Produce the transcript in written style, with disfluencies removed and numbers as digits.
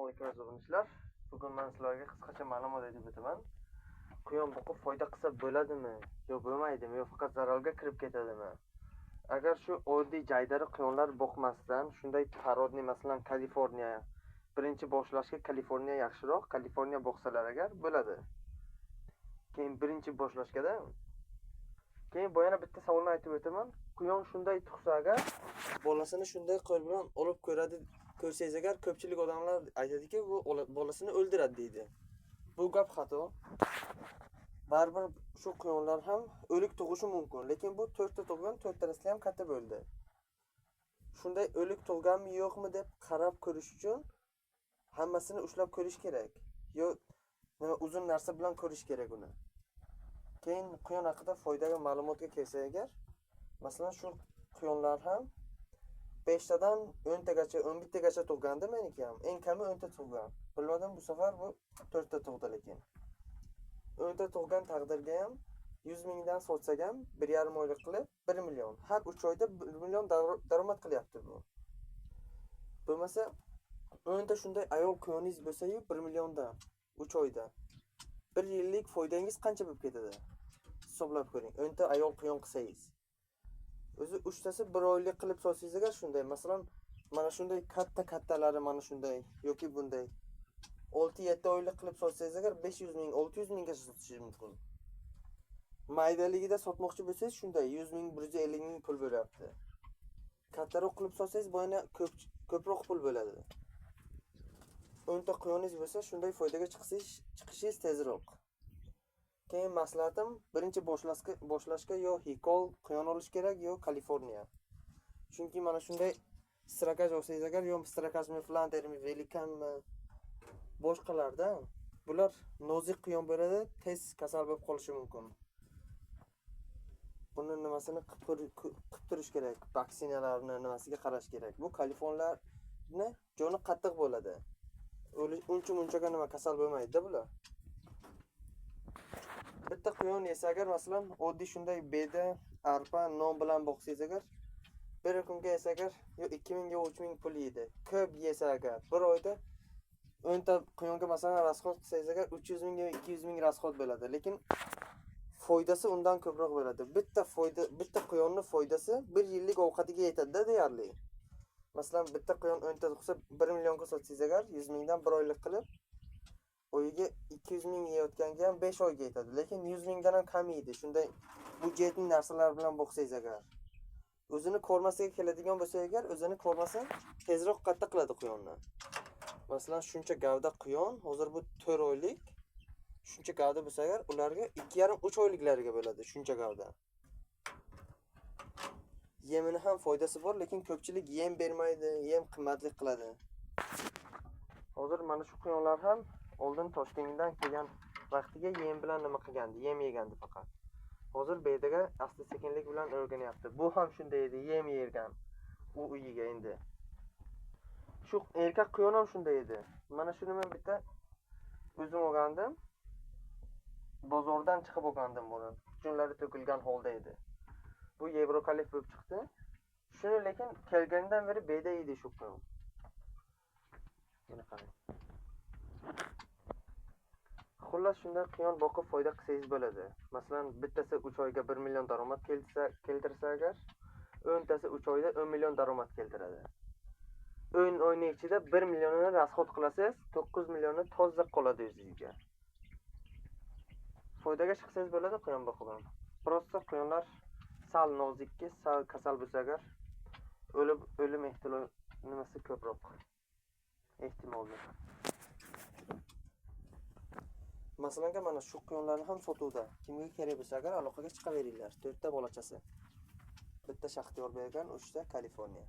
Assalomu alaykum aziz. Bugun men sizlarga qisqacha ma'lumot aytib o'taman. Quyon boqib foyda qilsa bo'ladimi yo bo'lmaydimi yo faqat zararga kirib ketadimi? Agar shu oddiy jaydari quyonlar boqmasdan shunday parodni masalan Kaliforniya birinchi boshlashga Kaliforniya yaxshiroq, Kaliforniya boqsalar agar bo'ladi. Keyin birinchi boshlashgada keyin bu yana bitta savolni aytib o'taman. Quyon shunday tug'sa agar bolasini shunday qo'l bilan olib ko'radi. Ko'rsangiz agar ko'pchilik odamlar aytadiki, bu bolasini o'ldiradi deydi. Bu gap xato. Baribir shu quyonlar ham o'lik tug'ishi mumkin, lekin bu 4 ta tug'gan, 4 tanasi ham katta bo'ldi. Shunday o'lik tug'ganmi yo'qmi deb qarab ko'rish uchun hammasini ushlab ko'rish kerak. Yo nima uzun narsa bilan ko'rish kerak uni. Keyin quyon haqida foydali ma'lumotga kelsa agar, masalan shu quyonlar ham 5 tadan 10 tagacha, 11 tagacha tug'ganda meniki ham eng kami 10 ta tug'gan. Bilmadim bu safar bu 4 ta tug'di lekin. 10 ta tug'gan taqdirga ham 100 mingdan sotsak ham 1,5 oylik qilib 1 million. Har 3 oyda 1 million daromad qilyapti bu. Bo'lmasa 10 ta shunday ayol quyoningiz bo'lsa-yu 1 milliondan 3 oyda 1 yillik foydangiz qancha bo'lib ketadi? Hisoblab ko'ring. 10 ta ayol quyon qilsangiz. O'zi 3 tasi 1 oylik qilib sotsangiz agar shunday, masalan, mana shunday kattalari mana shunday yoki bunday 6-7 oylik qilib sotsangiz agar 500 ming, 600 mingga sotishingiz mumkin. Maydaligida sotmoqchi bo'lsangiz shunday 100 ming, 150 ming pul bo'lyapti. Kattaroq qilib sotsangiz bu yana ko'proq pul bo'ladi. 10 ta quyoningiz bo'lsa shunday foydaga chiqishingiz tezroq. Keyin maslahatim birinchi boshlashga yo Hikol quyon olish kerak yo Kaliforniya. Chunki mana shunday strakaj olsangiz agar yo strakajmi Flandermi Velikanmi boshqalarda bular nozik quyon bo'ladi, tez kasal bo'lib qolishi mumkin. Buni nimasini qilib turish kerak, vaksinalarni nimasiga qarash kerak. Bu Kaliforniyalarni joni qattiq bo'ladi. Uncha-munchaga nima kasal bo'lmaydi-da bular. Bitta quyon yesa agar masalan oddiy shunday beda, arpa, non bilan boqsangiz agar bir kunga yesa agar yo 2000 yo 3000 pul yeydi. Ko'p yesa agar bir oyda 10 ta quyonga masalan rasxod qilsangiz agar 300 ming yo 200 ming rasxod bo'ladi, lekin foydasi undan ko'proq bo'ladi. Bitta quyonning foydasi 1 yillik ovqatiga yetadi-da deyarli. Masalan bitta quyon 10 ta tug'sa 1 millionga sotsangiz agar 100 mingdan 1 oylik qilib oyiga 200 ming yeyotganga ham 5 oyga yetadi, lekin 100 mingdan ham kam yeydi. Shunday budjetli narsalar bilan boqsangiz agar. O'zini ko'rmasiga keladigan bo'lsa agar, o'zini ko'rmasa tezroq katta qiladi quyonni. Masalan, shuncha gavda quyon, hozir bu 4 oylik. Shuncha gavda bo'lsa agar, ularga 2,5-3 oyliklariga bo'ladi shuncha gavda. Yemini ham foydasi bor, lekin ko'pchilik yem bermaydi, yem qimmatli qiladi. Hozir mana shu quyonlar ham oldin Toshkentdan kelgan vaqtiga yem bilan nima qilgandi? Yem yegandi faqat. Hozir bedaga asta-sekinlik bilan o'rganyapti. Bu ham shunday edi, yem yergan. U uyiga endi. Shu erkak quyon ham shunday edi. Mana shuni men bitta o'zim olgandim. Bozordan chiqib olgandim buni. Junlari to'kilgan holda edi. Bu Yevrokalif bo'lib chiqdi. Shuni lekin kelgandan beri beda edi shu quyon. Mana qarang. Xullas shunday quyon boqib foyda qilsangiz bo'ladi. Masalan, bittasi 3 oyga 1 million daromad keltirsa agar, 10 tasi 3 oyda 10 million daromad keltiradi. 10 oyning ichida 1 millionini rasxod qilasiz, 9 millionni toza qoladi o'zingizga. Foydaga chiqsangiz bo'ladi quyon boqib. Prosta quyonlar sal nozikki, sal kasal bo'lsa agar o'lim ehtimoli nimasi ko'proq ehtimolli. Masalan, mana shu quyonlarni ham sotuvda. Kimga kerak bo'lsa agar aloqaga chiqaveringlar. 4 ta bolachasi. Bitta Shaxtyor bergan, 3 ta Kaliforniya.